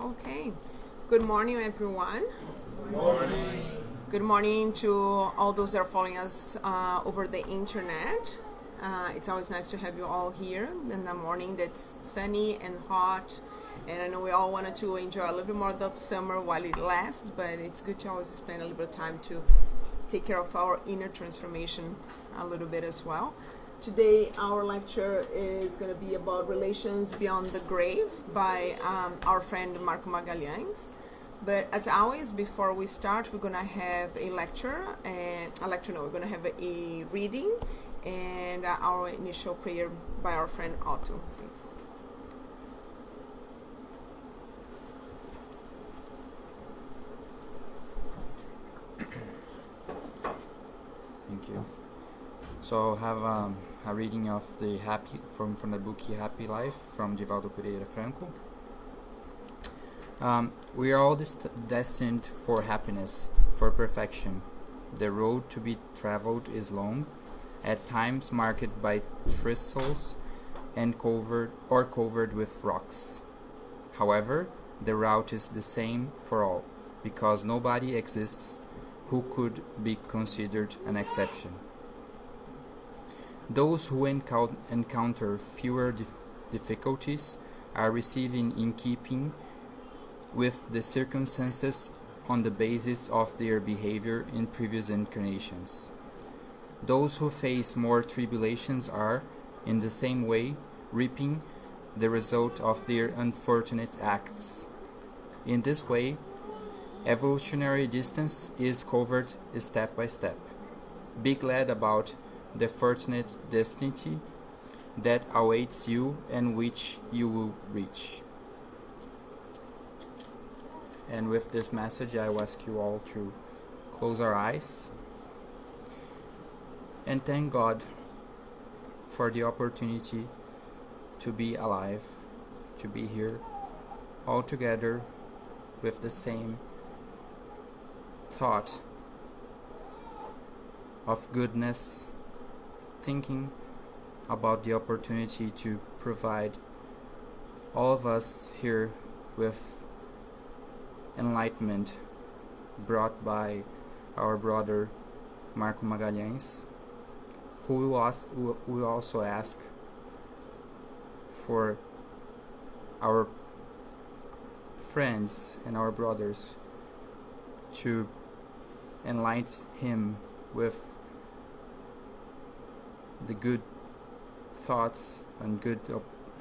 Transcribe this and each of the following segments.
Okay. Good morning, everyone. Good morning. Good morning to all those that are following us over the internet. It's always nice to have you all here in the morning that's sunny and hot. And I know we all wanted to enjoy a little bit more of the summer while it lasts, but it's good to always spend a little bit of time to take care of our inner transformation a little bit as well. Today, our lecture is going to be about relations beyond the grave by our friend Marco Magalhaes. But as always, before we start, we're going to have we're going to have a reading and our initial prayer by our friend Otto, please. Thank you. So I have a reading of the from the book Happy Life from Divaldo Pereira Franco. We are all destined for happiness, for perfection. The road to be traveled is long, at times marked by thistles and covered with rocks. However, the route is the same for all, because nobody exists who could be considered an exception. Those who encounter fewer difficulties are receiving in keeping with the circumstances on the basis of their behavior in previous incarnations. Those who face more tribulations are, in the same way, reaping the result of their unfortunate acts. In this way, evolutionary distance is covered step by step. Be glad about the fortunate destiny that awaits you and which you will reach. And with this message, I will ask you all to close our eyes and thank God for the opportunity to be alive, to be here, all together with the same thought of goodness, thinking about the opportunity to provide all of us here with enlightenment brought by our brother Marco Magalhaes, who will also ask for our friends and our brothers to enlighten him with the good thoughts and good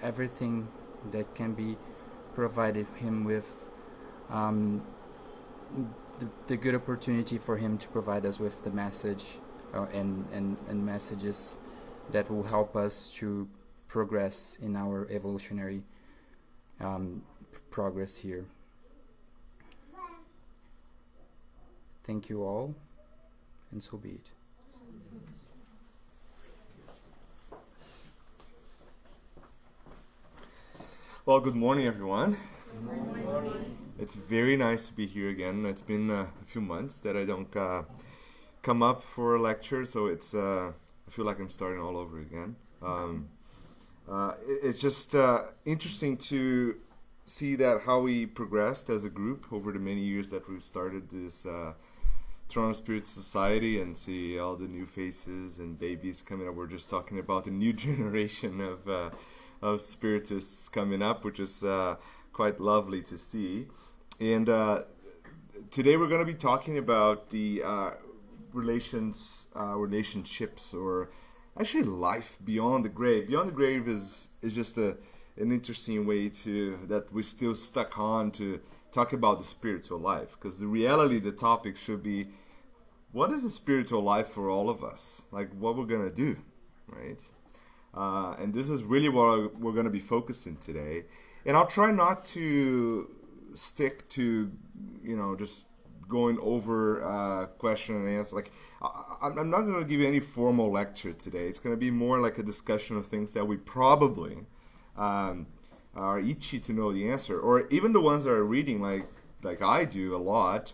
everything that can be provided him with, the good opportunity for him to provide us with the message and messages that will help us to progress in our evolutionary progress here. Thank you all, and so be it. Well, good morning, everyone. Good morning. It's very nice to be here again. It's been a few months that I don't come up for a lecture, so it's I feel like I'm starting all over again. It's just interesting to see that how we progressed as a group over the many years that we've started this Toronto Spirit Society, and see all the new faces and babies coming up. We're just talking about the new generation of Spiritists coming up, which is quite lovely to see. And today we're going to be talking about the relationships, or actually life beyond the grave. Beyond the grave is just an interesting way that we're still stuck on to talk about the spiritual life, because the reality, the topic should be, what is the spiritual life for all of us? Like, what we're going to do, right? And this is really what we're going to be focusing today. And I'll try not to stick to, just going over question and answer. Like, I'm not going to give you any formal lecture today. It's going to be more like a discussion of things that we probably are itchy to know the answer. Or even the ones that are reading, like I do a lot,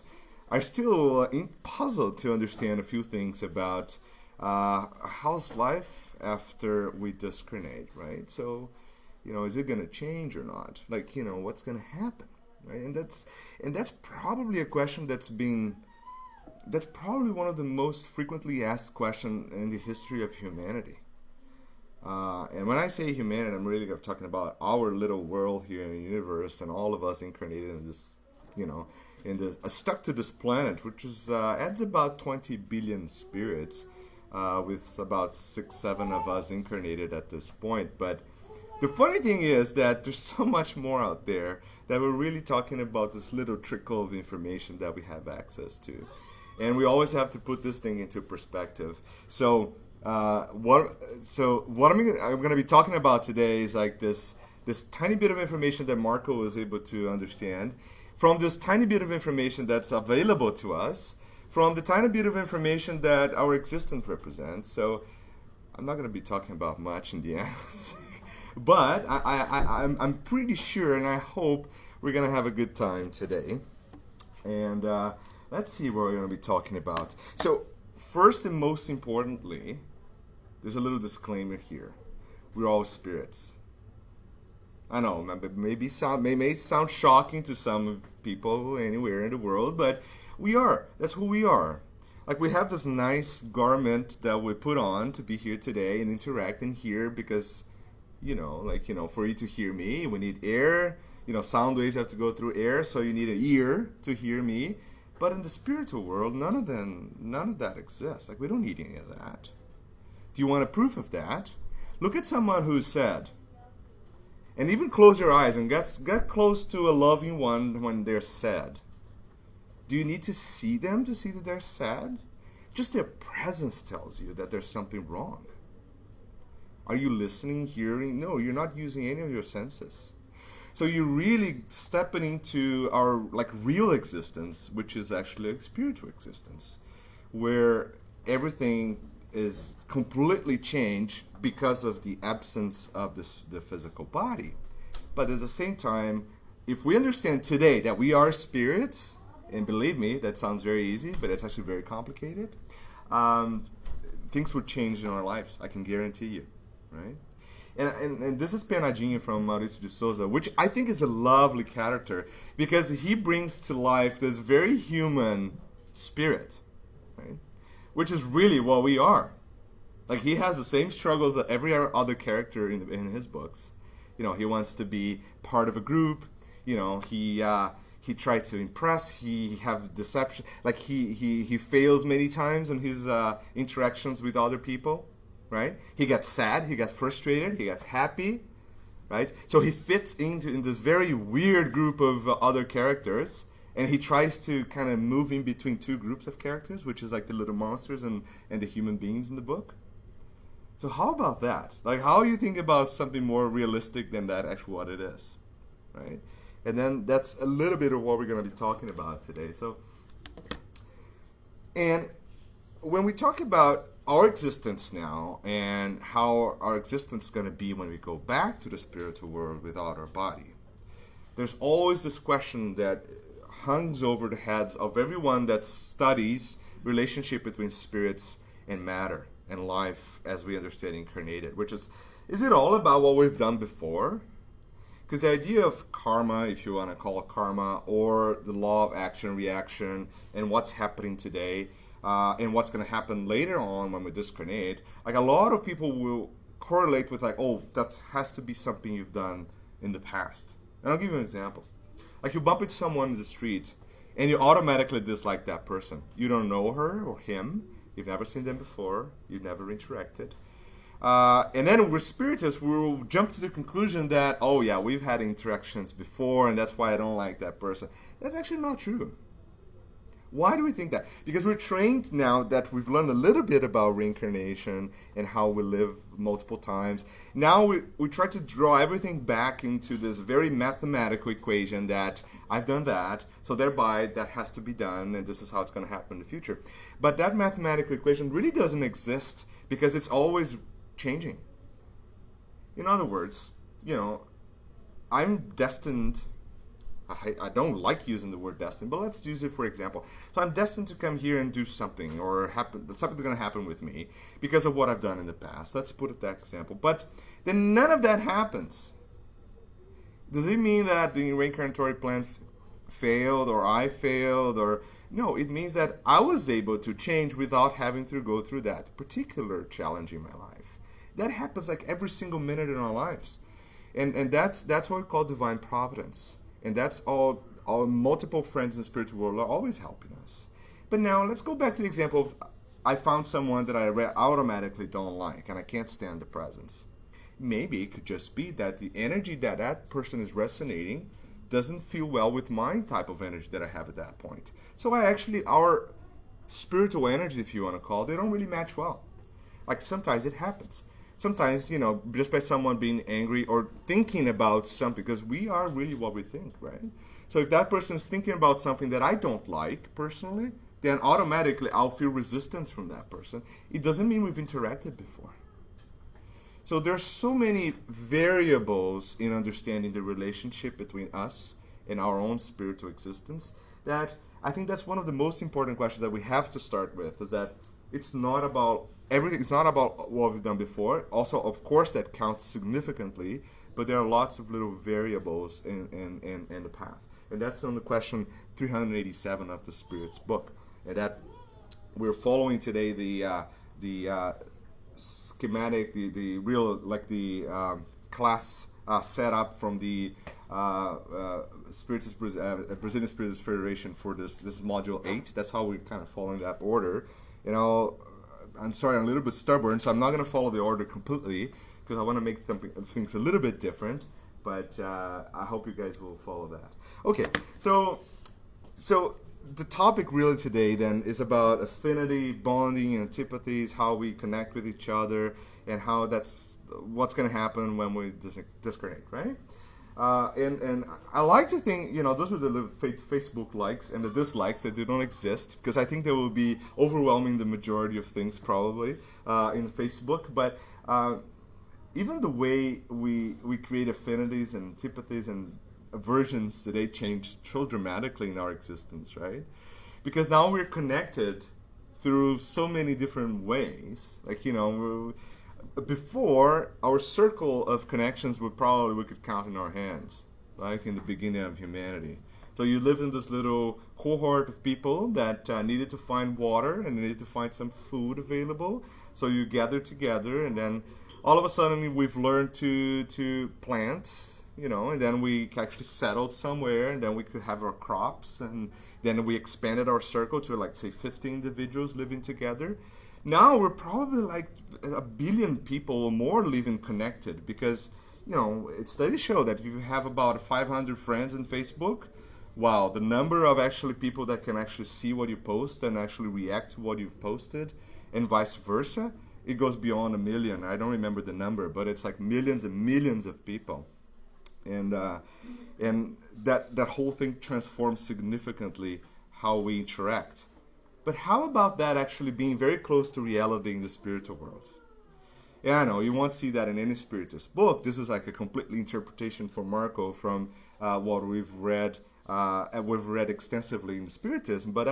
are still puzzled to understand a few things about how's life after we discarnate, right? So, is it going to change or not? Like, what's going to happen? right? And that's probably a question that's probably one of the most frequently asked questions in the history of humanity. And when I say humanity, I'm really talking about our little world here in the universe, and all of us incarnated in this, stuck to this planet, which is adds about 20 billion spirits, with about 6-7 of us incarnated at this point. But the funny thing is that there's so much more out there that we're really talking about this little trickle of information that we have access to, and we always have to put this thing into perspective. So what I'm going to be talking about today is like this tiny bit of information that Marco was able to understand from this tiny bit of information that's available to us, from the tiny bit of information that our existence represents. So I'm not going to be talking about much in the end, but I'm pretty sure, and I hope we're going to have a good time today. And let's see what we're going to be talking about. So first and most importantly, there's a little disclaimer here. We're all spirits. I know, may sound shocking to some people anywhere in the world, but we are. That's who we are. Like, we have this nice garment that we put on to be here today and interact and hear, because, for you to hear me, we need air. Sound waves have to go through air, so you need an ear to hear me. But in the spiritual world, none of that exists. Like, we don't need any of that. Do you want a proof of that? Look at someone who's sad. And even close your eyes and get close to a loving one when they're sad. Do you need to see them to see that they're sad? Just their presence tells you that there's something wrong. Are you listening, hearing? No, you're not using any of your senses. So you're really stepping into our real existence, which is actually a spiritual existence, where everything is completely changed because of the absence of the physical body. But at the same time, if we understand today that we are spirits, and believe me, that sounds very easy, but it's actually very complicated, things would change in our lives, I can guarantee you, right? And this is Penadinho from Maurício de Souza, which I think is a lovely character, because he brings to life this very human spirit, right? Which is really what we are. Like, he has the same struggles that every other character in his books. He wants to be part of a group. He tries to impress. He have deception. Like, he fails many times in his interactions with other people, right? He gets sad. He gets frustrated. He gets happy, right? So he fits in this very weird group of other characters. And he tries to kind of move in between two groups of characters, which is like the little monsters and the human beings in the book. So how about that? Like, how you think about something more realistic than that actually what it is, right? And then that's a little bit of what we're going to be talking about today. So, and when we talk about our existence now and how our existence is going to be when we go back to the spiritual world without our body, there's always this question that hangs over the heads of everyone that studies relationship between spirits and matter and life as we understand incarnated, which is it all about what we've done before? Because the idea of karma, if you want to call it karma, or the law of action, reaction, and what's happening today, and what's going to happen later on when we discarnate, like, a lot of people will correlate with that has to be something you've done in the past. And I'll give you an example. Like, you bump into someone in the street, and you automatically dislike that person. You don't know her or him. You've never seen them before. You've never interacted. And then with Spiritists, we'll jump to the conclusion that, oh yeah, we've had interactions before, and that's why I don't like that person. That's actually not true. Why do we think that? Because we're trained now that we've learned a little bit about reincarnation and how we live multiple times. Now we try to draw everything back into this very mathematical equation that I've done that, so thereby that has to be done, and this is how it's going to happen in the future. But that mathematical equation really doesn't exist because it's always changing. In other words, I'm destined. I don't like using the word destined, but let's use it for example. So I'm destined to come here and do something, or something's going to happen with me because of what I've done in the past. Let's put it that example. But then none of that happens. Does it mean that the reincarnatory plan failed or I failed, or no, it means that I was able to change without having to go through that particular challenge in my life. That happens like every single minute in our lives. And that's what we call divine providence. And that's all our multiple friends in the spiritual world are always helping us. But now let's go back to the example of I found someone that I automatically don't like and I can't stand the presence. Maybe it could just be that the energy that that person is resonating doesn't feel well with my type of energy that I have at that point. So our spiritual energy, if you want to call it, they don't really match well. Like sometimes it happens. Sometimes, just by someone being angry or thinking about something, because we are really what we think, right? So if that person is thinking about something that I don't like personally, then automatically I'll feel resistance from that person. It doesn't mean we've interacted before. So there's so many variables in understanding the relationship between us and our own spiritual existence that I think that's one of the most important questions that we have to start with, is that it's not about everything. It's not about what we've done before. Also, of course, that counts significantly, but there are lots of little variables in the path. And that's on the question 387 of the Spirit's book. And that we're following today the schematic, the real, like the class setup from the Spiritist, Brazilian Spiritist Federation for this is module 8. That's how we're kind of following that order. I'm sorry, I'm a little bit stubborn, so I'm not going to follow the order completely because I want to make things a little bit different. But I hope you guys will follow that. Okay, so the topic really today then is about affinity, bonding, antipathies, how we connect with each other, and how that's what's going to happen when we disconnect, right? And I like to think, those are the Facebook likes and the dislikes that they don't exist, because I think they will be overwhelming the majority of things probably in Facebook. But even the way we create affinities and antipathies and aversions today change so dramatically in our existence, right? Because now we're connected through so many different ways. Like, before, our circle of connections we could count in our hands, like in the beginning of humanity. So you live in this little cohort of people that needed to find water and needed to find some food available. So you gather together, and then all of a sudden we've learned to plant, and then we actually settled somewhere, and then we could have our crops, and then we expanded our circle to, like, say, 50 individuals living together. Now we're probably like 1 billion people or more living connected, because, studies show that if you have about 500 friends on Facebook, wow, the number of actually people that can actually see what you post and actually react to what you've posted, and vice versa, it goes beyond 1 million. I don't remember the number, but it's like millions and millions of people. And that whole thing transforms significantly how we interact. But how about that actually being very close to reality in the spiritual world? Yeah, I know, you won't see that in any Spiritist book. This is like a completely interpretation from Marco from what we've read extensively in Spiritism, but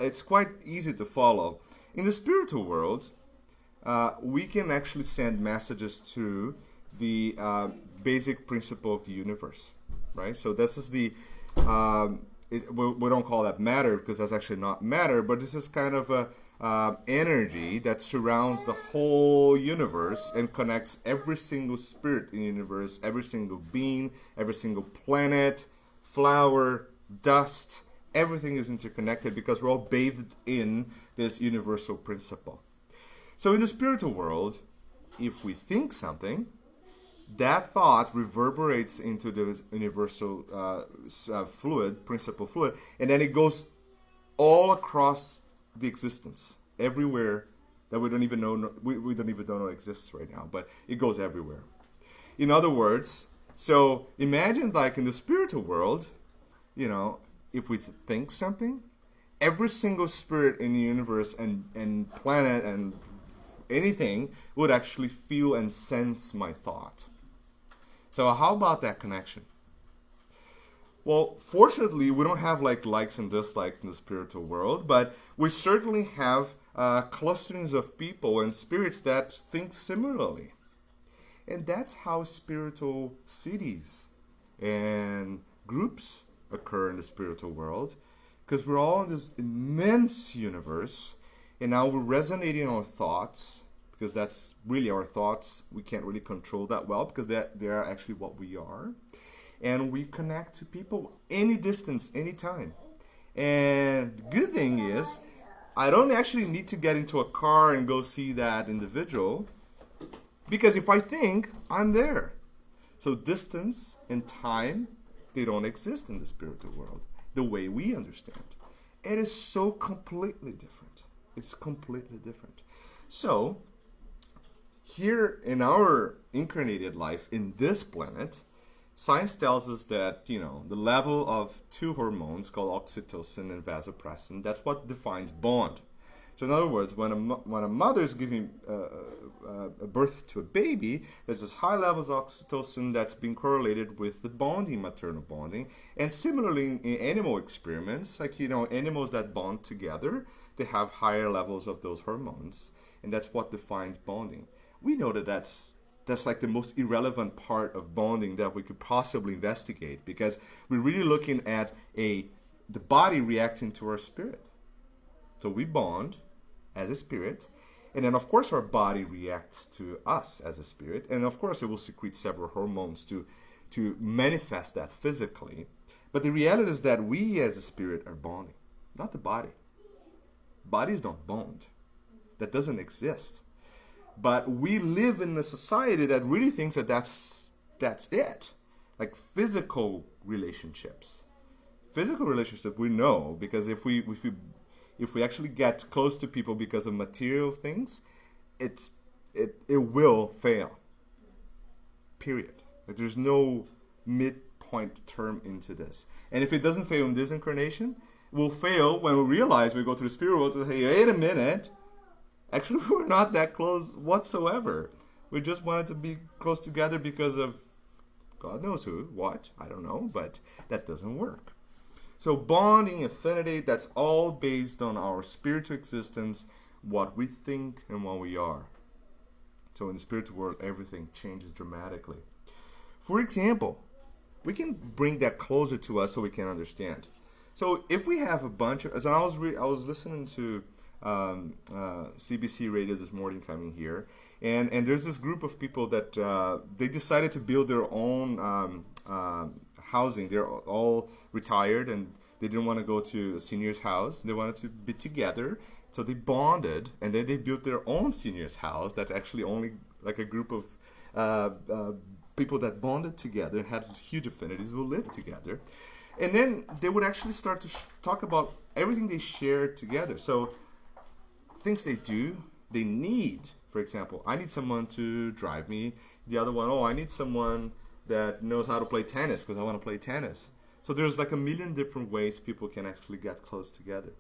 it's quite easy to follow. In the spiritual world, we can actually send messages to the basic principle of the universe, right? So this is the we don't call that matter, because that's actually not matter, but this is kind of a energy that surrounds the whole universe and connects every single spirit in the universe, every single being, every single planet, flower, dust. Everything is interconnected because we're all bathed in this universal principle. So in the spiritual world, if we think something, that thought reverberates into the universal principle fluid, and then it goes all across the existence, everywhere that we don't even know we don't even know exists right now, but it goes everywhere. In other words, so imagine like in the spiritual world, if we think something, every single spirit in the universe and planet and anything would actually feel and sense my thought. So how about that connection? Well, fortunately, we don't have like likes and dislikes in the spiritual world, but we certainly have clusterings of people and spirits that think similarly. And that's how spiritual cities and groups occur in the spiritual world, because we're all in this immense universe, and now we're resonating our thoughts, because that's really our thoughts. We can't really control that well, because they are actually what we are. And we connect to people any distance, anytime. And the good thing is, I don't actually need to get into a car and go see that individual, because if I think, I'm there. So distance and time, they don't exist in the spiritual world the way we understand. It is so completely different. It's completely different. So, here in our incarnated life in this planet, science tells us that, the level of two hormones called oxytocin and vasopressin, that's what defines bond. So in other words, when a mother is giving birth to a baby, there's this high levels of oxytocin that's been correlated with the bonding, maternal bonding. And similarly in animal experiments, like, animals that bond together, they have higher levels of those hormones. And that's what defines bonding. We know that that's like the most irrelevant part of bonding that we could possibly investigate, because we're really looking at the body reacting to our spirit. So we bond as a spirit, and then of course our body reacts to us as a spirit, and of course it will secrete several hormones to manifest that physically. But the reality is that we as a spirit are bonding, not the body. Bodies don't bond. That doesn't exist. But we live in a society that really thinks that that's it. Like physical relationships. Physical relationships we know, because if we actually get close to people because of material things, it will fail. Period. Like there's no midpoint term into this. And if it doesn't fail in this incarnation, it will fail when we realize we go to the spirit world to say, wait a minute, actually we're not that close whatsoever. We just wanted to be close together because of God knows who, what, I don't know, but that doesn't work. So bonding, affinity, that's all based on our spiritual existence, what we think and what we are. So in the spiritual world, everything changes dramatically. For example, we can bring that closer to us so we can understand. So if we have a bunch of, as I was listening to CBC radio this morning coming here, and there's this group of people that they decided to build their own housing. They're all retired and they didn't want to go to a senior's house. They wanted to be together, so they bonded, and then they built their own senior's house. That's actually only like a group of people that bonded together and had huge affinities who lived together. And then they would actually start to talk about everything they shared together. So things they do, they need. For example, I need someone to drive me. The other one, I need someone that knows how to play tennis because I want to play tennis. So there's like a million different ways people can actually get close together.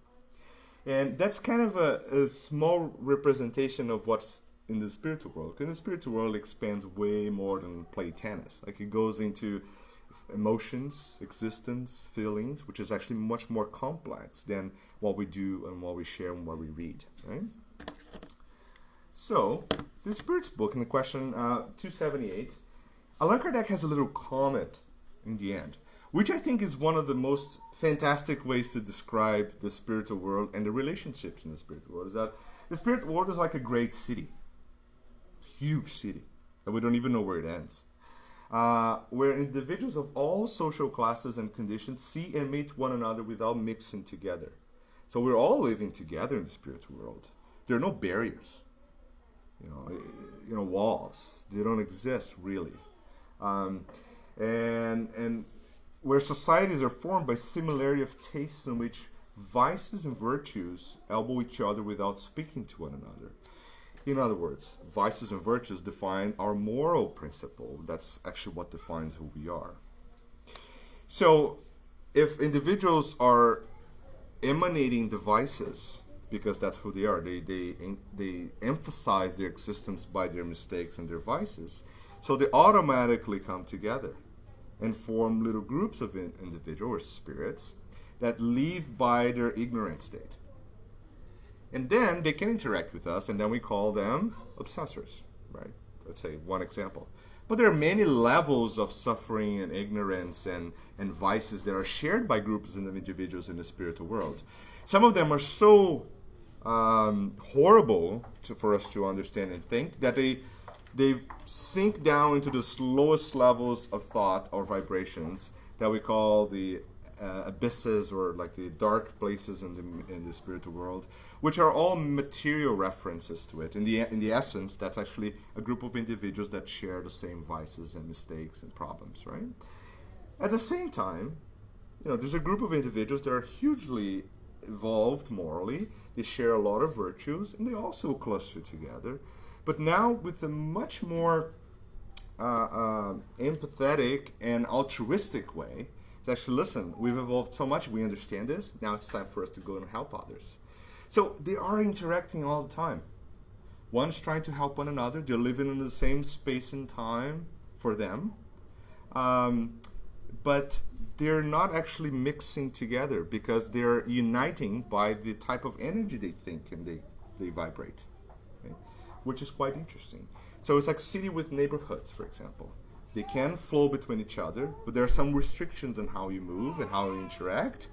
And that's kind of a small representation of what's in the spiritual world. Because the spiritual world expands way more than play tennis. Like it goes into emotions, existence, feelings, which is actually much more complex than what we do and what we share and what we read. Right? So, the Spirit's book in the question 278, Allan Kardec has a little comment in the end, which I think is one of the most fantastic ways to describe the spiritual world and the relationships in the spiritual world, is that the spiritual world is like a great city, huge city, and we don't even know where it ends, where individuals of all social classes and conditions see and meet one another without mixing together. So we're all living together in the spiritual world. There are no barriers, walls. They don't exist really, and where societies are formed by similarity of tastes in which vices and virtues elbow each other without speaking to one another. In other words, vices and virtues define our moral principle. That's actually what defines who we are. So, if individuals are emanating the vices, because that's who they are, they emphasize their existence by their mistakes and their vices, so they automatically come together and form little groups of individuals or spirits that live by their ignorant state. And then they can interact with us, and then we call them obsessors, right? Let's say one example. But there are many levels of suffering and ignorance and vices that are shared by groups and individuals in the spiritual world. Some of them are so horrible for us to understand and think that they sink down into the lowest levels of thought or vibrations that we call the abysses, or like the dark places in the spiritual world, which are all material references to it. In the essence, that's actually a group of individuals that share the same vices and mistakes and problems, right? At the same time, there's a group of individuals that are hugely evolved morally. They share a lot of virtues, and they also cluster together, but now with a much more empathetic and altruistic way. It's actually, listen, we've evolved so much, we understand this, now it's time for us to go and help others. So they are interacting all the time. One's trying to help one another, they're living in the same space and time for them, but they're not actually mixing together because they're uniting by the type of energy they think and they vibrate, okay? Which is quite interesting. So it's like city with neighborhoods, for example. They can flow between each other, but there are some restrictions on how you move and how you interact.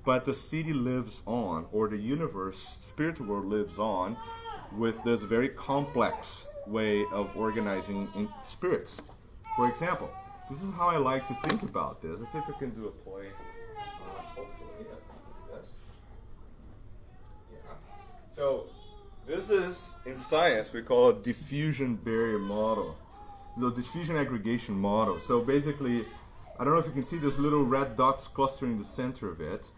But the city lives on, or the universe, spiritual world lives on, with this very complex way of organizing in spirits. For example, this is how I like to think about this. Let's see if I can do a play. Hopefully, I can do this. Yeah. So this is, in science, we call it diffusion barrier model. The diffusion aggregation model. So basically, I don't know if you can see those little red dots clustering in the center of it.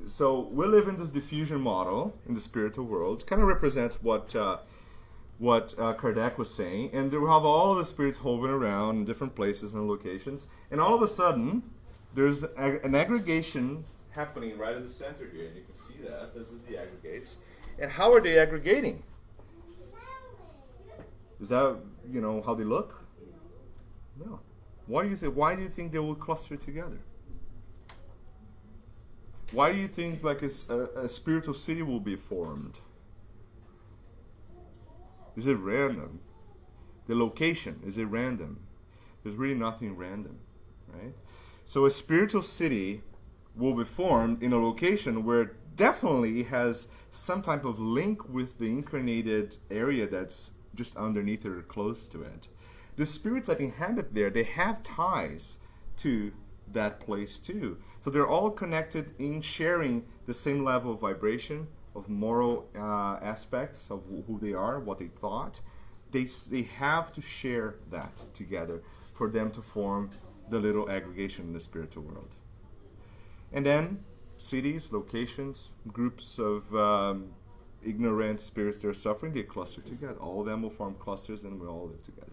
So we live in this diffusion model in the spiritual world. It kind of represents what Kardec was saying. And we have all the spirits hovering around in different places and locations. And all of a sudden, there's an aggregation happening right at the center here. And you can see that. This is the aggregates. And how are they aggregating? Is that, how they look? No. Why do you think they will cluster together? Why do you think like a spiritual city will be formed? Is it random? The location, is it random? There's really nothing random, right? So a spiritual city will be formed in a location where it definitely has some type of link with the incarnated area that's just underneath or close to it. The spirits that inhabit there, they have ties to that place too. So they're all connected in sharing the same level of vibration, of moral aspects of who they are, what they thought. They have to share that together for them to form the little aggregation in the spiritual world. And then cities, locations, groups of ignorant spirits that are suffering, they cluster together. All of them will form clusters and we all live together.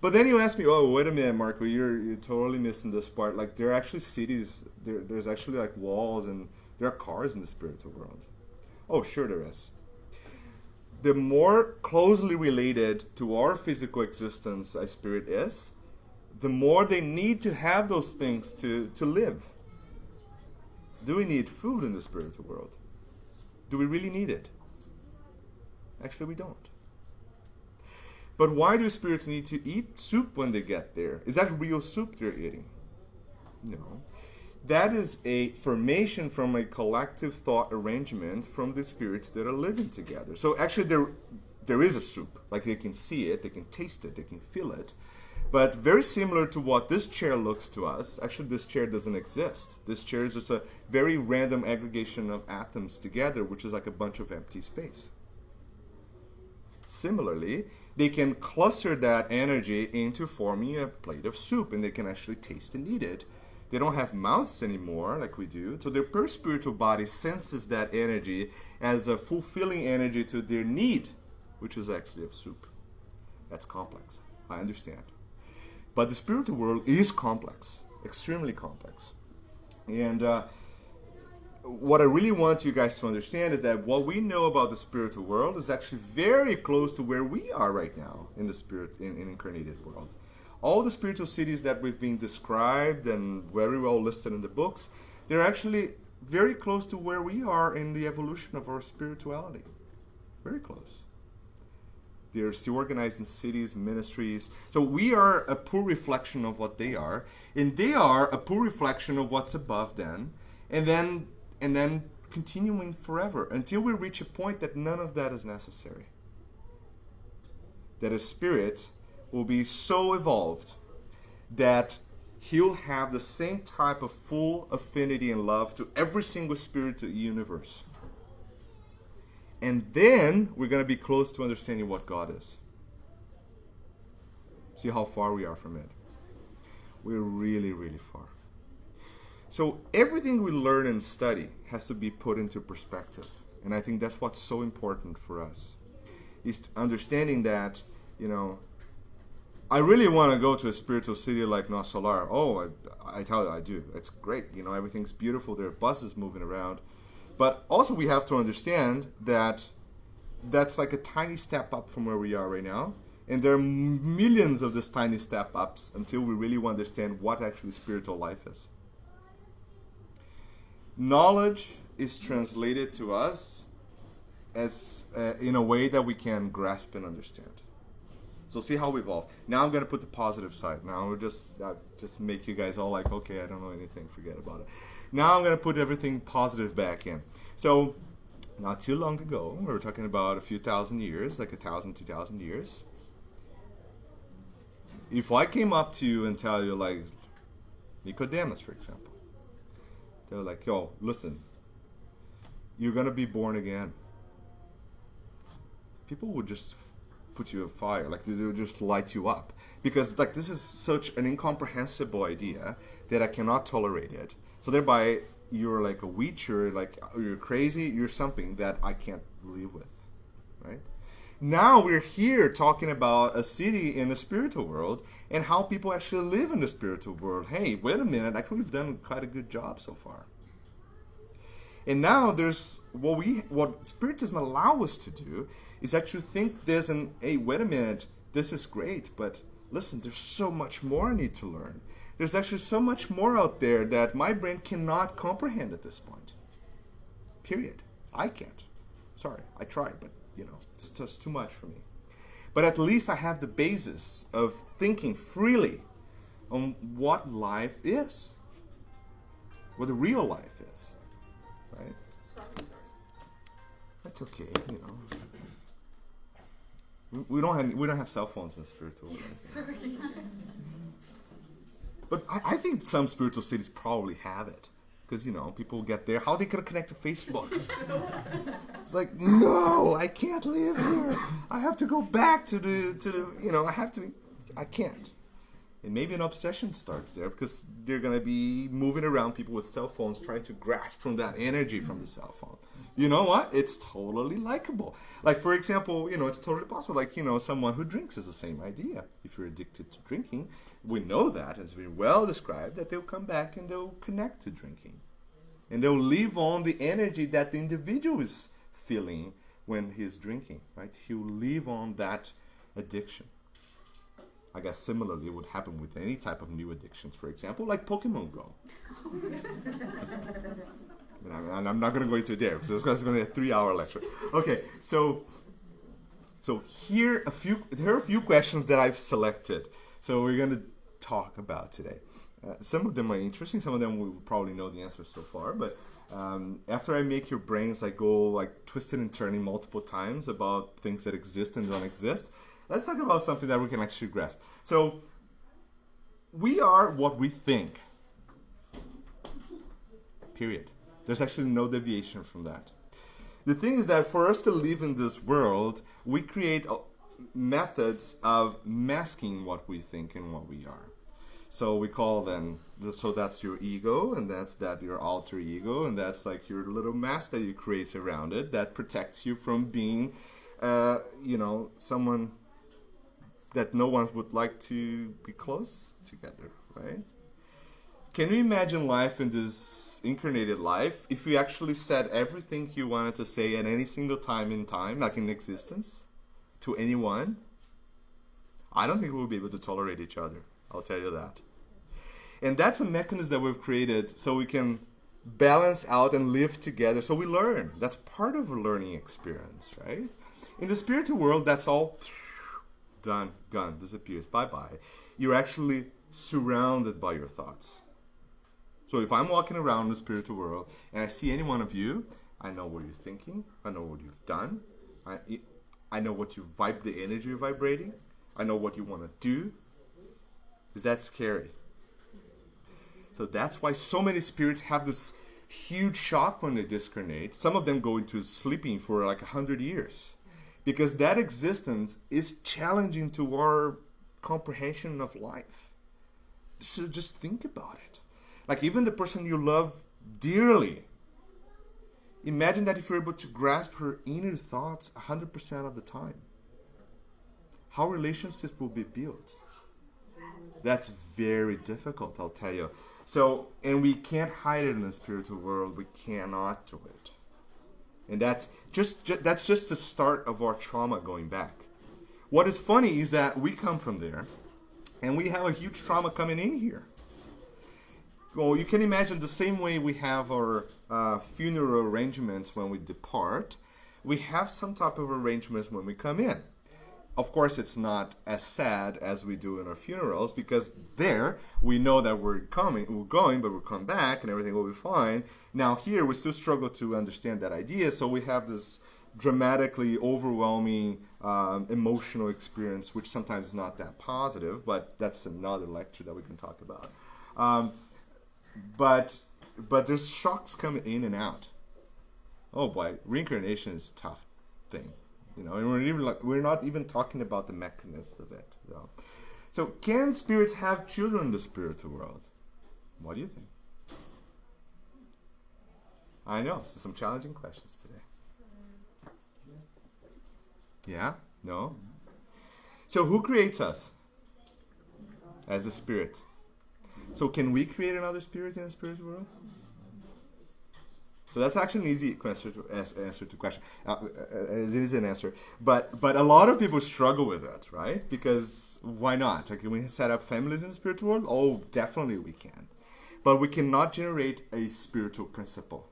But then you ask me, oh, wait a minute, Marco, you're totally missing this part. Like, there are actually cities, there's actually like walls and there are cars in the spiritual world. Oh, sure there is. The more closely related to our physical existence a spirit is, the more they need to have those things to live. Do we need food in the spiritual world? Do we really need it? Actually, we don't. But why do spirits need to eat soup when they get there? Is that real soup they're eating? No. That is a formation from a collective thought arrangement from the spirits that are living together. So actually there is a soup. Like, they can see it, they can taste it, they can feel it. But very similar to what this chair looks to us, actually this chair doesn't exist. This chair is just a very random aggregation of atoms together, which is like a bunch of empty space. Similarly, they can cluster that energy into forming a plate of soup, and they can actually taste and eat it. They don't have mouths anymore like we do, so their per-spiritual body senses that energy as a fulfilling energy to their need, which is actually of soup. That's complex, I understand. But the spiritual world is complex, extremely complex. And what I really want you guys to understand is that what we know about the spiritual world is actually very close to where we are right now in the in incarnated world. All the spiritual cities that we've been described and very well listed in the books, they're actually very close to where we are in the evolution of our spirituality. Very close. They're still organized in cities, ministries. So we are a poor reflection of what they are, and they are a poor reflection of what's above them, and then continuing forever until we reach a point that none of that is necessary. That a spirit will be so evolved that he'll have the same type of full affinity and love to every single spirit in the universe. And then we're going to be close to understanding what God is. See how far we are from it. We're really, really far. So everything we learn and study has to be put into perspective. And I think that's what's so important for us. Is understanding that, I really want to go to a spiritual city like Nosso Solar. Oh, I tell you, I do. It's great. Everything's beautiful. There are buses moving around. But also we have to understand that that's like a tiny step up from where we are right now. And there are millions of these tiny step ups until we really understand what actually spiritual life is. Knowledge is translated to us as in a way that we can grasp and understand. So see how we evolve. Now I'm going to put the positive side. Now we'll just make you guys all like, okay, I don't know anything, forget about it. Now I'm going to put everything positive back in. So not too long ago, we were talking about a few thousand years, like 1,000, 2,000 years. If I came up to you and tell you, like, Nicodemus, for example, they're like, yo, listen, you're going to be born again. People would just put you on fire, like they would just light you up, because like this is such an incomprehensible idea that I cannot tolerate it. So thereby you're like a witch, you're crazy, you're something that I can't live with, right? Now we're here talking about a city in the spiritual world and how people actually live in the spiritual world. Hey, wait a minute, I think we've done quite a good job so far. And now there's what Spiritism allows us to do is actually think this and, hey, wait a minute, this is great, but listen, there's so much more I need to learn. There's actually so much more out there that my brain cannot comprehend at this point. Period. I can't. Sorry, I tried, but it's just too much for me. But at least I have the basis of thinking freely on what life is, what the real life is. Right? That's okay, We don't have cell phones in spiritual world. But I think some spiritual cities probably have it, because people get there. How are they gonna connect to Facebook? It's like, no, I can't live here. I have to go back to the I can't. And maybe an obsession starts there because they're going to be moving around people with cell phones trying to grasp from that energy from the cell phone. You know what? It's totally likable. Like, for example, it's totally possible. Like, someone who drinks is the same idea. If you're addicted to drinking, we know that, it's been well described, that they'll come back and they'll connect to drinking. And they'll live on the energy that the individual is feeling when he's drinking, right? He'll live on that addiction. I guess similarly it would happen with any type of new addictions, for example, like Pokemon Go. And I'm not going to go into it there because this is going to be a 3-hour lecture. Okay, so here are a few questions that I've selected. So we're going to talk about today. Some of them are interesting. Some of them we will probably know the answer so far. But after I make your brains go twisting and turning multiple times about things that exist and don't exist, let's talk about something that we can actually grasp. So, we are what we think. Period. There's actually no deviation from that. The thing is that for us to live in this world, we create methods of masking what we think and what we are. So we call them, so that's your ego, and that's your alter ego, and that's like your little mask that you create around it that protects you from being, someone that no one would like to be close together, right? Can you imagine life in this incarnated life if you actually said everything you wanted to say at any single time in time, like in existence, to anyone? I don't think we'll be able to tolerate each other. I'll tell you that. And that's a mechanism that we've created so we can balance out and live together. So we learn. That's part of a learning experience, right? In the spiritual world, that's all done, gone, disappears, bye-bye. You're actually surrounded by your thoughts. So if I'm walking around the spiritual world and I see any one of you, I know what you're thinking, I know what you've done, I know what the energy you're vibrating, I know what you want to do. Is that scary? So that's why so many spirits have this huge shock when they discarnate. Some of them go into sleeping for like 100 years. Because that existence is challenging to our comprehension of life. So just think about it. Like even the person you love dearly, imagine that if you're able to grasp her inner thoughts 100% of the time. How relationships will be built. That's very difficult, I'll tell you. So, and we can't hide it in the spiritual world. We cannot do it. And that's just the start of our trauma going back. What is funny is that we come from there, and we have a huge trauma coming in here. Well, you can imagine the same way we have our funeral arrangements when we depart, we have some type of arrangements when we come in. Of course, it's not as sad as we do in our funerals, because there we know that we're going, but we'll come back and everything will be fine. Now here we still struggle to understand that idea, so we have this dramatically overwhelming emotional experience, which sometimes is not that positive, but that's another lecture that we can talk about. But there's shocks coming in and out. Oh boy, reincarnation is a tough thing. You know, and we're not even talking about the mechanisms of it. You know. So, can spirits have children in the spiritual world? What do you think? I know, so some challenging questions today. Yeah? No? So, who creates us? As a spirit. So, can we create another spirit in the spiritual world? So that's actually an easy answer to the question. It is an answer, but a lot of people struggle with that, right? Because why not? Like, can we set up families in the spiritual world? Oh, definitely we can, but we cannot generate a spiritual principle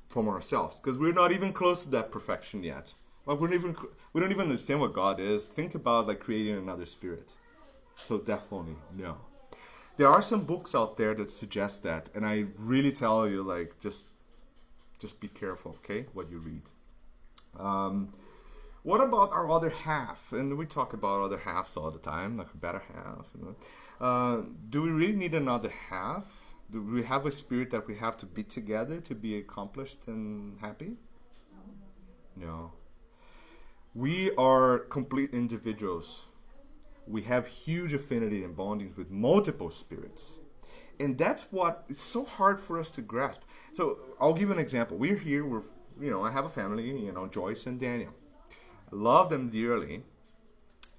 from ourselves because we're not even close to that perfection yet. Like we don't even understand what God is. Think about like creating another spirit. So definitely no. There are some books out there that suggest that, and I really tell you, like, just be careful, okay, what you read. What about our other half? And we talk about other halves all the time, like a better half. You know? Do we really need another half? Do we have a spirit that we have to be together to be accomplished and happy? No. We are complete individuals. We have huge affinity and bondings with multiple spirits. And that's what it's so hard for us to grasp. So I'll give you an example. We're here, I have a family, Joyce and Daniel. I love them dearly.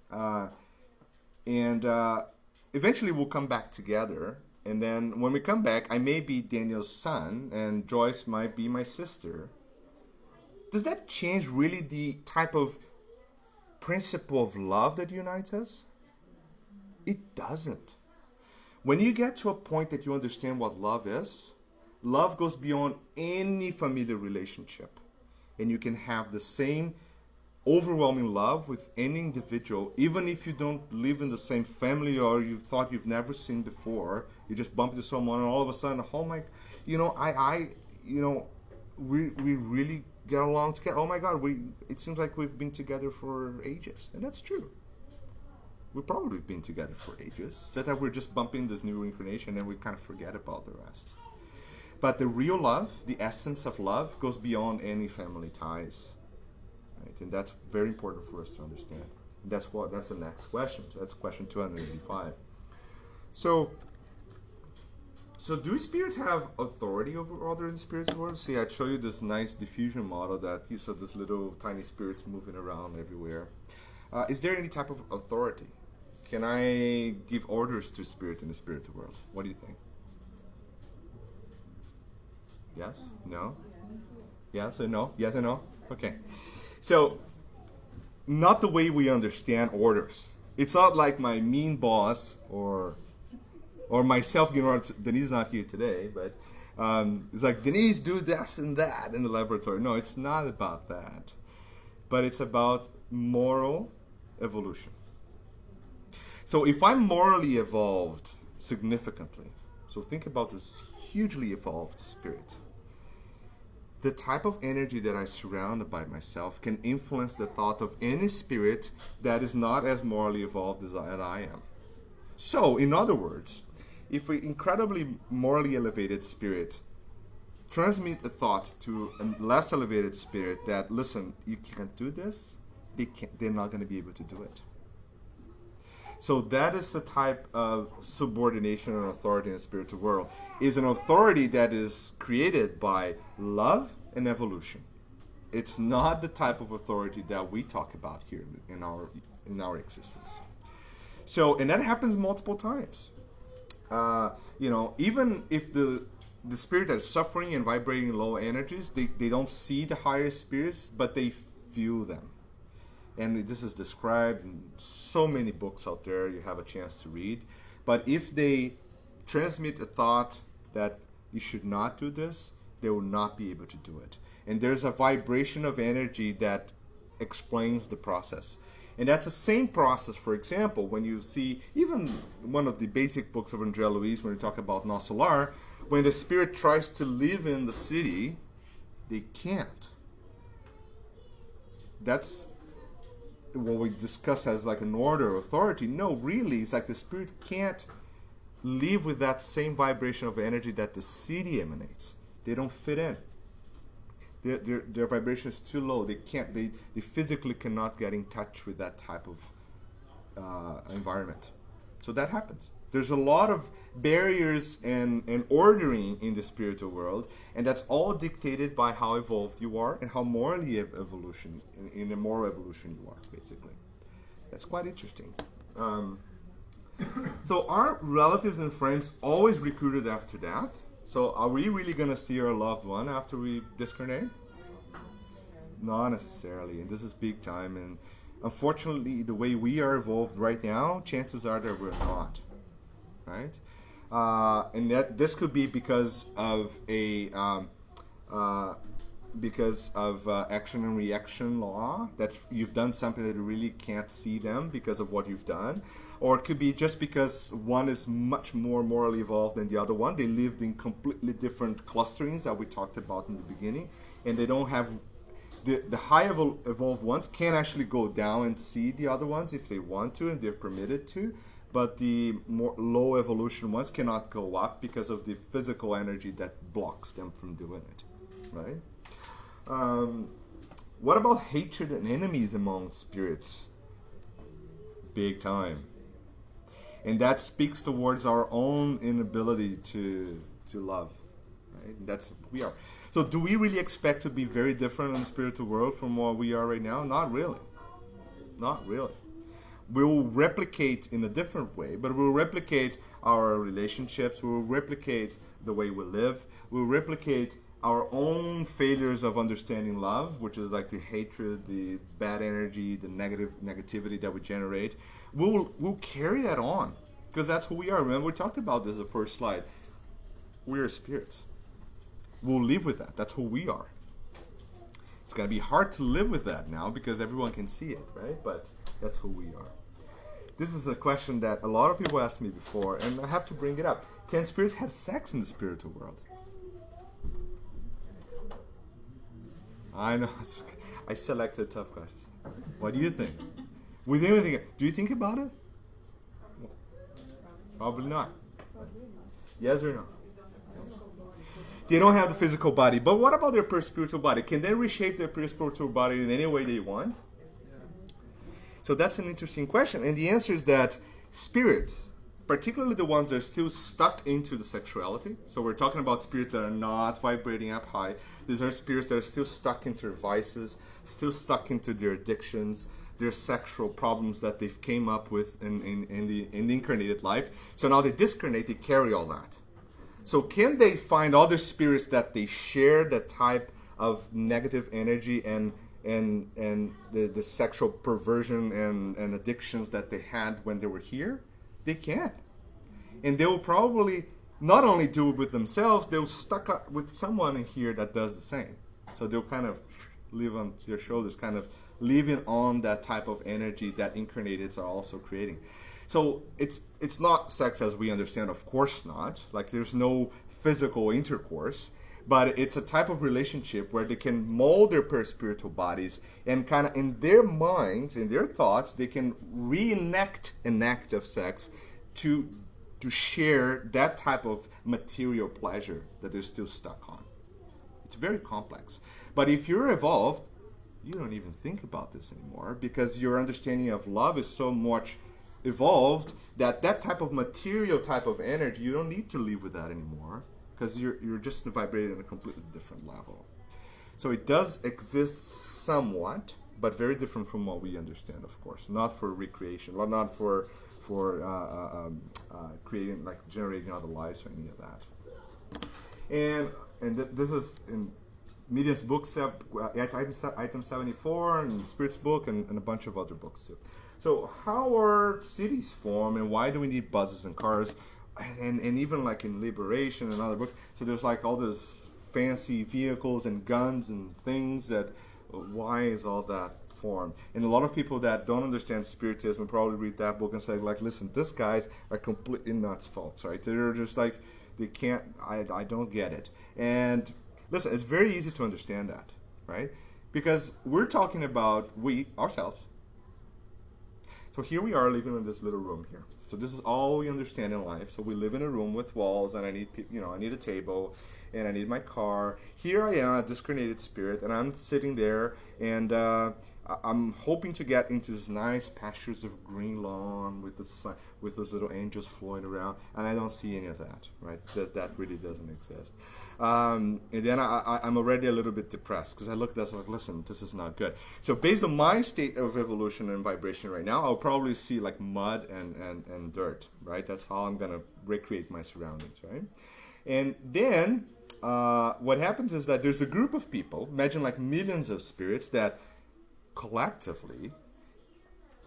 And eventually we'll come back together. And then when we come back, I may be Daniel's son and Joyce might be my sister. Does that change really the type of principle of love that unites us? It doesn't. When you get to a point that you understand what love is, love goes beyond any familiar relationship. And you can have the same overwhelming love with any individual, even if you don't live in the same family or you thought you've never seen before. You just bump into someone and all of a sudden, oh my, we really get along together. Oh my God, it seems like we've been together for ages. And that's true. We've probably been together for ages. It's that we're just bumping this new incarnation and we kind of forget about the rest. But the real love, the essence of love, goes beyond any family ties. Right? And that's very important for us to understand. And that's the next question. That's question 285. So do spirits have authority over other spiritual worlds? See, I'd show you this nice diffusion model that you saw this little tiny spirits moving around everywhere. Is there any type of authority? Can I give orders to spirit in the spiritual world? What do you think? Yes? No? Yes or no? Yes or no? Okay. So, not the way we understand orders. It's not like my mean boss or myself, Denise is not here today, but it's like, Denise, do this and that in the laboratory. No, it's not about that. But it's about moral evolution. So if I'm morally evolved significantly, so think about this hugely evolved spirit, the type of energy that I surround by myself can influence the thought of any spirit that is not as morally evolved as I am. So, in other words, if an incredibly morally elevated spirit transmit a thought to a less elevated spirit that, listen, you can't do this, they're not going to be able to do it. So that is the type of subordination and authority in the spiritual world. Is an authority that is created by love and evolution. It's not the type of authority that we talk about here in our existence. So, and that happens multiple times. Even if the spirit that is suffering and vibrating low energies, they don't see the higher spirits, but they feel them. And this is described in so many books out there you have a chance to read. But if they transmit a thought that you should not do this, they will not be able to do it. And there's a vibration of energy that explains the process. And that's the same process, for example, when you see even one of the basic books of André Luiz, when we talk about Nosso Lar, when the spirit tries to live in the city, they can't. That's what we discuss as like an order or authority. No, really, it's like the spirit can't live with that same vibration of energy that the city emanates. They don't fit in. Their vibration is too low. They can't. They physically cannot get in touch with that type of environment. So that happens. There's a lot of barriers and ordering in the spiritual world, and that's all dictated by how evolved you are and how morally evolution, in a moral evolution you are, basically. That's quite interesting. So are relatives and friends always recruited after death? So are we really going to see our loved one after we discarnate? Not necessarily, and this is big time. And unfortunately, the way we are evolved right now, chances are that we're not. Right, and that this could be because of action and reaction law, that you've done something that you really can't see them because of what you've done, or it could be just because one is much more morally evolved than the other one. They lived in completely different clusterings that we talked about in the beginning, and they don't have the high evolved ones can actually go down and see the other ones if they want to, and they're permitted to. But the more low evolution ones cannot go up because of the physical energy that blocks them from doing it, right? What about hatred and enemies among spirits? Big time. And that speaks towards our own inability to love, right? That's what we are. So do we really expect to be very different in the spiritual world from what we are right now? Not really. Not really. We will replicate in a different way, but we'll replicate our relationships, we'll replicate the way we live, we'll replicate our own failures of understanding love, which is like the hatred, the bad energy, the negativity that we generate. We'll carry that on, because that's who we are. Remember, we talked about this in the first slide. We are spirits. We'll live with that. That's who we are. It's going to be hard to live with that now because everyone can see it, right? But that's who we are. This is a question that a lot of people asked me before, and I have to bring it up. Can spirits have sex in the spiritual world? I know. I selected tough questions. What do you think? Do you think about it? Probably not. Yes or no? They don't have the physical body. But what about their spiritual body? Can they reshape their spiritual body in any way they want? So that's an interesting question. And the answer is that spirits, particularly the ones that are still stuck into the sexuality, so we're talking about spirits that are not vibrating up high. These are spirits that are still stuck into their vices, still stuck into their addictions, their sexual problems that they've came up with in the incarnated life. So now they discarnate, they carry all that. So can they find other spirits that they share that type of negative energy and the sexual perversion and addictions that they had when they were here? They can. And they will probably not only do it with themselves, they'll stuck up with someone in here that does the same. So they'll kind of live on their shoulders, kind of living on that type of energy that incarnateds are also creating. So it's not sex as we understand, of course not. Like there's no physical intercourse, but it's a type of relationship where they can mold their perispiritual bodies and kind of in their minds, in their thoughts, they can reenact an act of sex to share that type of material pleasure that they're still stuck on. It's very complex. But if you're evolved, you don't even think about this anymore because your understanding of love is so much evolved that that type of material type of energy, you don't need to live with that anymore because you're just vibrating on a completely different level. So it does exist somewhat, but very different from what we understand, of course. Not for recreation, or not for creating, like generating other lives or any of that. And this is in Medium's book, item 74, and Spirit's book, and a bunch of other books too. So how are cities formed, and why do we need buses and cars? And even like in Liberation and other books, so there's like all this fancy vehicles and guns and things that, why is all that formed? And a lot of people that don't understand Spiritism probably read that book and say like, listen, these guys are completely nuts folks, right? They're just like, they can't, I don't get it. And listen, it's very easy to understand that, right? Because we're talking about we, ourselves. So here we are living in this little room here. So this is all we understand in life. So we live in a room with walls, and I need, I need a table, and I need my car. Here I am, a discarnated spirit, and I'm sitting there, and I'm hoping to get into this nice pastures of green lawn with those little angels flowing around, and I don't see any of that, right? That really doesn't exist. And then I'm already a little bit depressed because I look at this like, listen, this is not good. So based on my state of evolution and vibration right now, I'll probably see like mud and dirt, right? That's how I'm going to recreate my surroundings, right? And then what happens is that there's a group of people, imagine like millions of spirits that collectively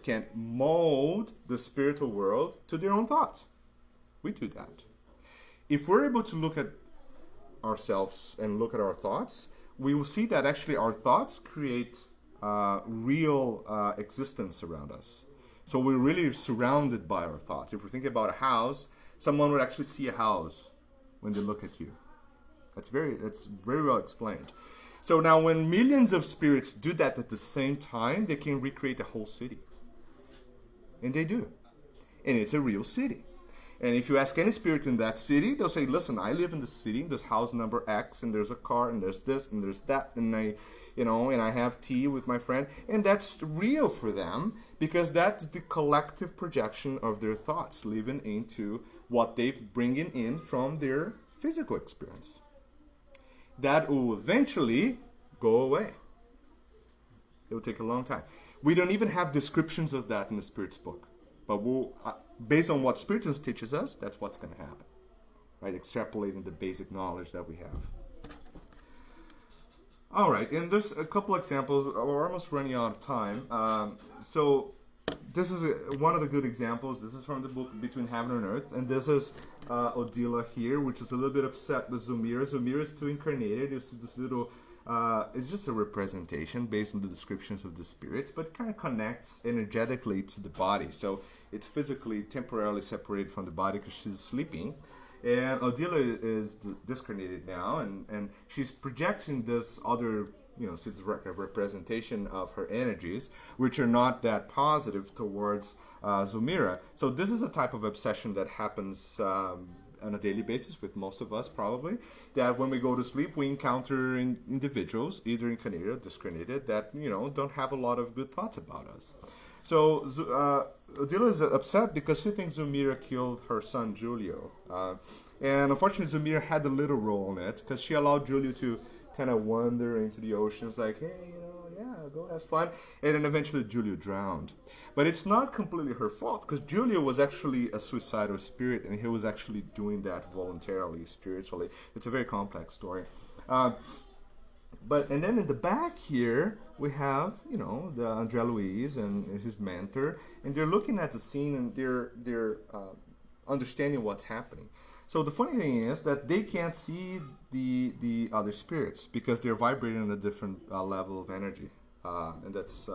can mold the spiritual world to their own thoughts. We do that. If we're able to look at ourselves and look at our thoughts, we will see that actually our thoughts create real existence around us. So we're really surrounded by our thoughts. If we think about a house, someone would actually see a house when they look at you. That's very well explained. So now when millions of spirits do that at the same time, they can recreate a whole city. And they do. And it's a real city. And if you ask any spirit in that city, they'll say, listen, I live in the city, this house number X, and there's a car, and there's this, and there's that, and I have tea with my friend. And that's real for them because that's the collective projection of their thoughts living into what they've bringing in from their physical experience. That will eventually go away. It will take a long time. We don't even have descriptions of that in the Spirit's book. But we'll, based on what Spiritism teaches us, that's what's going to happen. Right? Extrapolating the basic knowledge that we have. All right, and there's a couple examples. We're almost running out of time. So this is one of the good examples. This is from the book Between Heaven and Earth. And this is Odila here, which is a little bit upset with Zumira. Zumira is too incarnated. You see this little... it's just a representation based on the descriptions of the spirits, but it kind of connects energetically to the body. So it's physically, temporarily separated from the body because she's sleeping. And Odila is discarnated now, and she's projecting this other, so it's a representation of her energies, which are not that positive towards Zumira. So this is a type of obsession that happens on a daily basis with most of us probably, that when we go to sleep we encounter individuals, either incarnated or discarnated, that don't have a lot of good thoughts about us. So Odila is upset because she thinks Zumira killed her son Giulio, and unfortunately Zumira had a little role in it because she allowed Giulio to kind of wander into the oceans like, hey, go have fun, and then eventually Giulio drowned. But it's not completely her fault because Giulio was actually a suicidal spirit, and he was actually doing that voluntarily, spiritually. It's a very complex story. And then in the back here we have the André Luiz and his mentor, and they're looking at the scene and they're understanding what's happening. So the funny thing is that they can't see the other spirits because they're vibrating on a different level of energy. and that's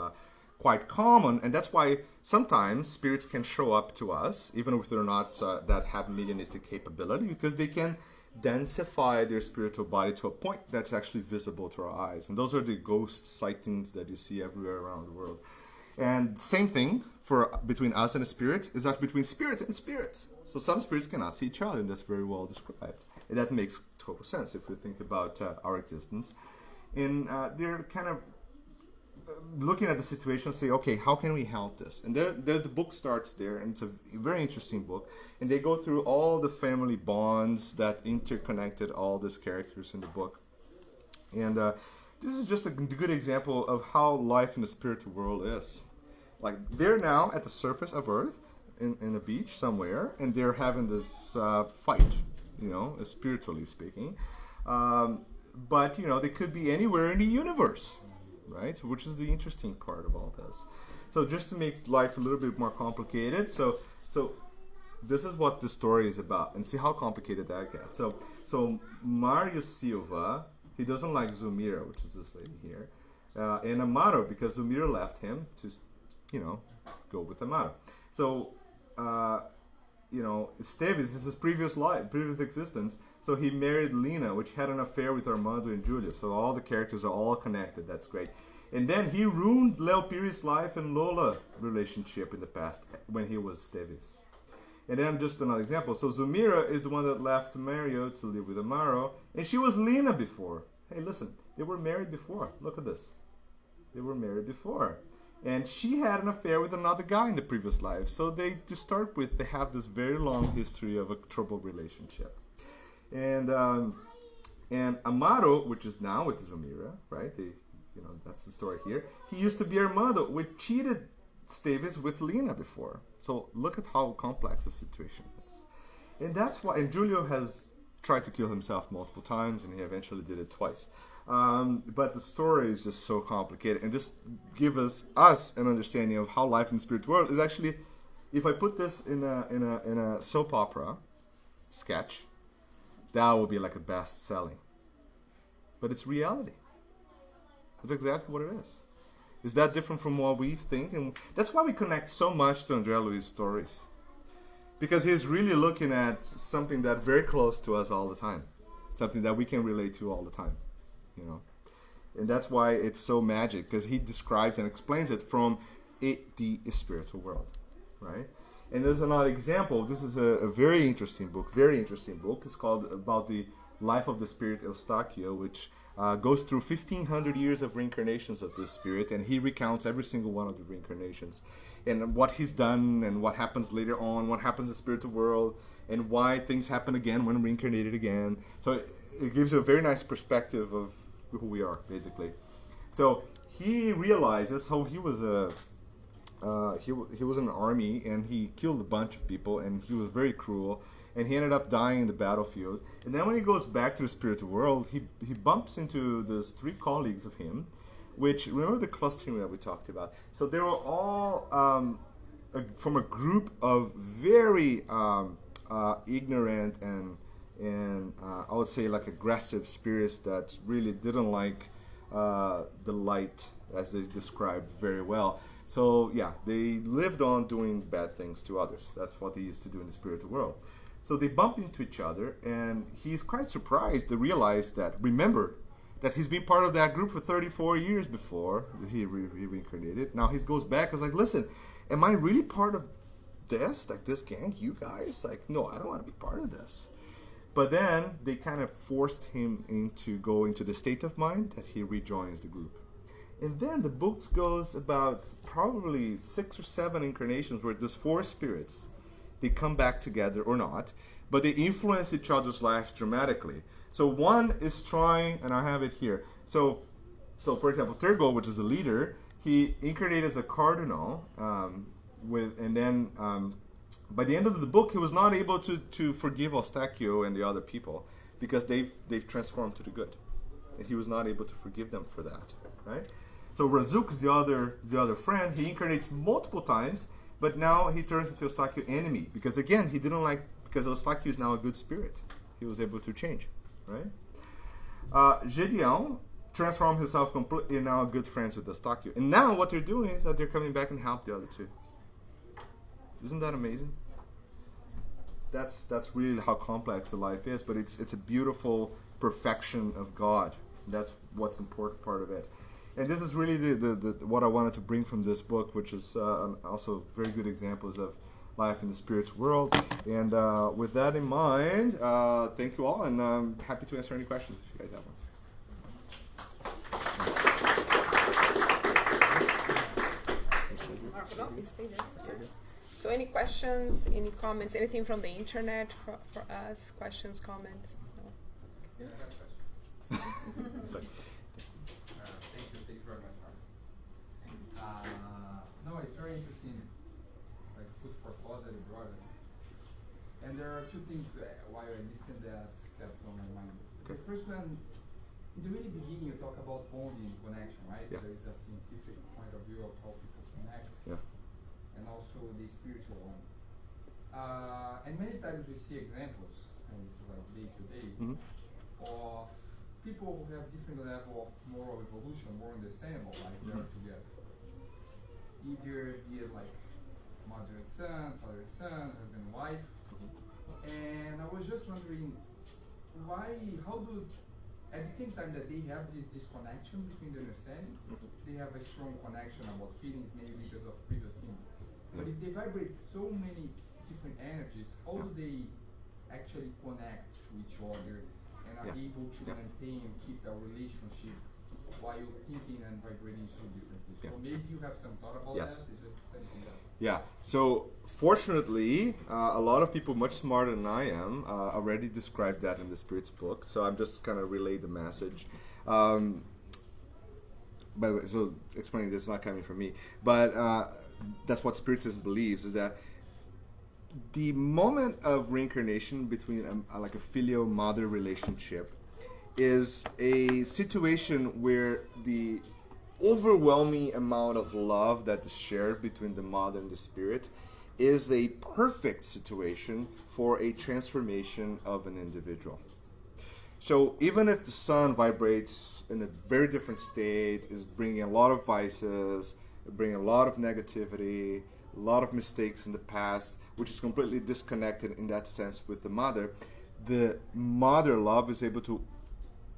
quite common, and that's why sometimes spirits can show up to us, even if they're not that have mediumistic capability, because they can densify their spiritual body to a point that's actually visible to our eyes. And those are the ghost sightings that you see everywhere around the world. And same thing for between us and a spirit is actually between spirits and spirits. So some spirits cannot see each other, and that's very well described. And that makes total sense if we think about our existence. And they're kind of looking at the situation, say, okay, how can we help this? And the book starts there, and it's a very interesting book. And they go through all the family bonds that interconnected all these characters in the book. And this is just a good example of how life in the spiritual world is. Like, they're now at the surface of Earth, in a beach somewhere, and they're having this fight, spiritually speaking. But, they could be anywhere in the universe. Right, so which is the interesting part of all this. So just to make life a little bit more complicated, so this is what the story is about, and see how complicated that gets. So Mario Silva, he doesn't like Zumira, which is this lady here, and Amaro, because Zumira left him to, go with Amaro. So Esteves is his previous existence. So he married Lina, which had an affair with Armando and Julia. So all the characters are all connected. That's great. And then he ruined Leo Piri's life and Lola relationship in the past when he was Esteves. And then just another example. So Zumira is the one that left Mario to live with Amaro. And she was Lina before. Hey, listen, they were married before. Look at this. They were married before. And she had an affair with another guy in the previous life. So to start with, they have this very long history of a troubled relationship. And Amaro, which is now with Zumira, right? That's the story here. He used to be Armando, which cheated Esteves with Lina before. So look at how complex the situation is. And that's why, and Julio has tried to kill himself multiple times, and he eventually did it twice. But the story is just so complicated, and just give us an understanding of how life in the spirit world is actually. If I put this in a soap opera sketch, that would be like a best-selling. But it's reality. That's exactly what it is. Is that different from what we think? And that's why we connect so much to André Luiz's stories. Because he's really looking at something that's very close to us all the time. Something that we can relate to all the time. And that's why it's so magic. Because he describes and explains it from the spiritual world. Right? And there's another example. This is a very interesting book. It's called About the Life of the Spirit Eustáquio, which goes through 1,500 years of reincarnations of this spirit, and he recounts every single one of the reincarnations, and what he's done, and what happens later on, what happens in the spiritual world, and why things happen again when reincarnated again. So it gives you a very nice perspective of who we are, basically. So he realizes how he was he was in an army, and he killed a bunch of people, and he was very cruel, and he ended up dying in the battlefield. And then when he goes back to the spiritual world, he bumps into those 3 colleagues of him, which, remember the clustering that we talked about? So they were all from a group of very ignorant and I would say like aggressive spirits that really didn't like the light, as they described very well. So yeah, they lived on doing bad things to others. That's what they used to do in the spiritual world. So they bump into each other, and he's quite surprised to realize that, remember, that he's been part of that group for 34 years before he reincarnated. Now he goes back and is like, listen, am I really part of this? Like this gang, you guys? Like, no, I don't want to be part of this. But then they kind of forced him to go into the state of mind that he rejoins the group. And then the book goes about probably 6 or 7 incarnations where these 4 spirits, they come back together or not, but they influence each other's lives dramatically. So one is trying, and I have it here. So for example, Tergo, which is the leader, he incarnated as a cardinal, and then by the end of the book, he was not able to forgive Eustáquio and the other people because they've transformed to the good, and he was not able to forgive them for that, right? So Razuk's the other friend. He incarnates multiple times, but now he turns into Eustáquio's enemy because again he didn't like, because Eustáquio is now a good spirit. He was able to change, right? Gedeon transformed himself completely, and now good friends with Eustáquio. And now what they're doing is that they're coming back and help the other two. Isn't that amazing? That's really how complex the life is, but it's a beautiful perfection of God. That's what's important part of it. And this is really the what I wanted to bring from this book, which is also very good examples of life in the spirit world. And with that in mind, thank you all, and I'm happy to answer any questions if you guys have one. Marco, no, stay there. So any questions, any comments, anything from the internet for us? Questions, comments? No? Sorry. Thank you very much, Mark. No, it's very interesting, like food for thought that you brought us. And there are two things while I listened that kept on my mind. Okay. The first one, in the really beginning, you talk about bonding and connection, right? Yeah. So there is a scientific point of view of how people connect, Yeah. and also the spiritual one. And many times we see examples, and this is like day to day, of people who have different level of moral evolution, more understandable, like they are together. Either be it like mother and son, father and son, husband and wife. And I was just wondering why, how do, at the same time that they have this disconnection between the understanding, they have a strong connection about feelings, maybe because of previous things. But if they vibrate so many different energies, how do they actually connect to each other and are able to maintain and keep that relationship while thinking and vibrating so differently? So maybe you have some thought about that? It's just something that... Yeah, so fortunately, a lot of people much smarter than I am already described that in the Spirit's book, so I'm just kind of relay the message. By the way, so explaining this is not coming from me, but that's what Spiritism believes, is that the moment of reincarnation between like a filial mother relationship is a situation where the overwhelming amount of love that is shared between the mother and the spirit is a perfect situation for a transformation of an individual. So even if the son vibrates in a very different state, is bringing a lot of vices, bringing a lot of negativity, a lot of mistakes in the past, which is completely disconnected in that sense with the mother love is able to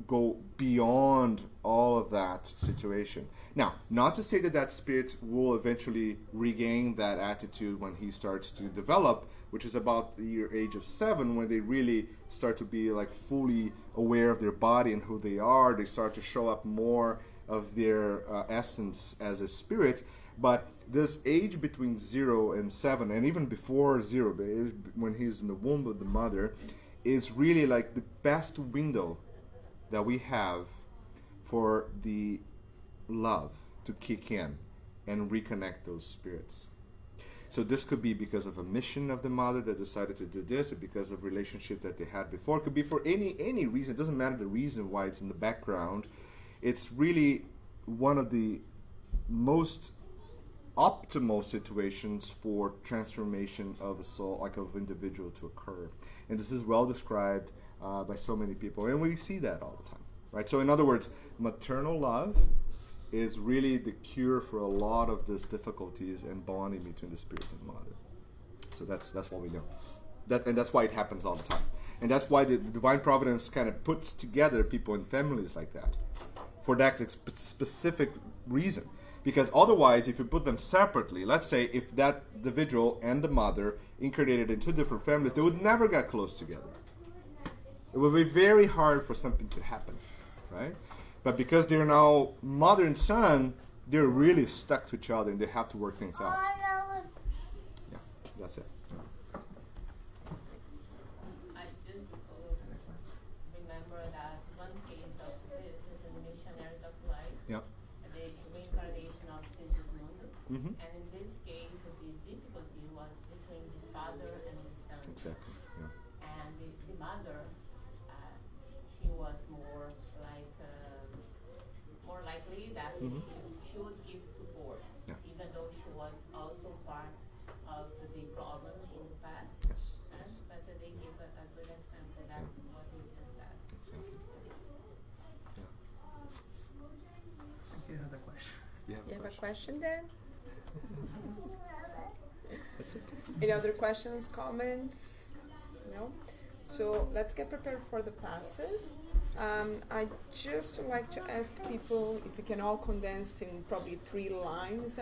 go beyond all of that situation. Now, not to say that that spirit will eventually regain that attitude when he starts to develop, which is about the age of 7, when they really start to be like fully aware of their body and who they are. They start to show up more of their essence as a spirit. But this age between 0 and 7, and even before 0, when he's in the womb of the mother, is really like the best window that we have for the love to kick in and reconnect those spirits. So this could be because of a mission of the mother that decided to do this, or because of relationship that they had before. It could be for any reason. It doesn't matter the reason why it's in the background. It's really one of the most optimal situations for transformation of a soul, like of individual, to occur. And this is well described by so many people, and we see that all the time, right? So in other words, maternal love is really the cure for a lot of these difficulties and bonding between the spirit and mother. So that's what we know. And that's why it happens all the time. And that's why the divine providence kind of puts together people in families like that for that specific reason. Because otherwise, if you put them separately, let's say if that individual and the mother incarnated in 2 different families, they would never get close together. It would be very hard for something to happen, right? But because they're now mother and son, they're really stuck to each other and they have to work things out. Yeah, that's it. I just remember that one case of this is in Missionaries of Light, Yeah. the reincarnation of Sigismundo. Mm-hmm. And in this case, the difficulty was between the father and the son. Exactly. Yeah. And the mother, she was more like more likely that she would give support, even though she was also part of the problem in the past. Yes. But they give a good example. That's what you just said. Exactly. Yeah. question then? Any other questions, comments? No? So let's get prepared for the passes. I just like to ask people if we can all condense in probably 3 lines.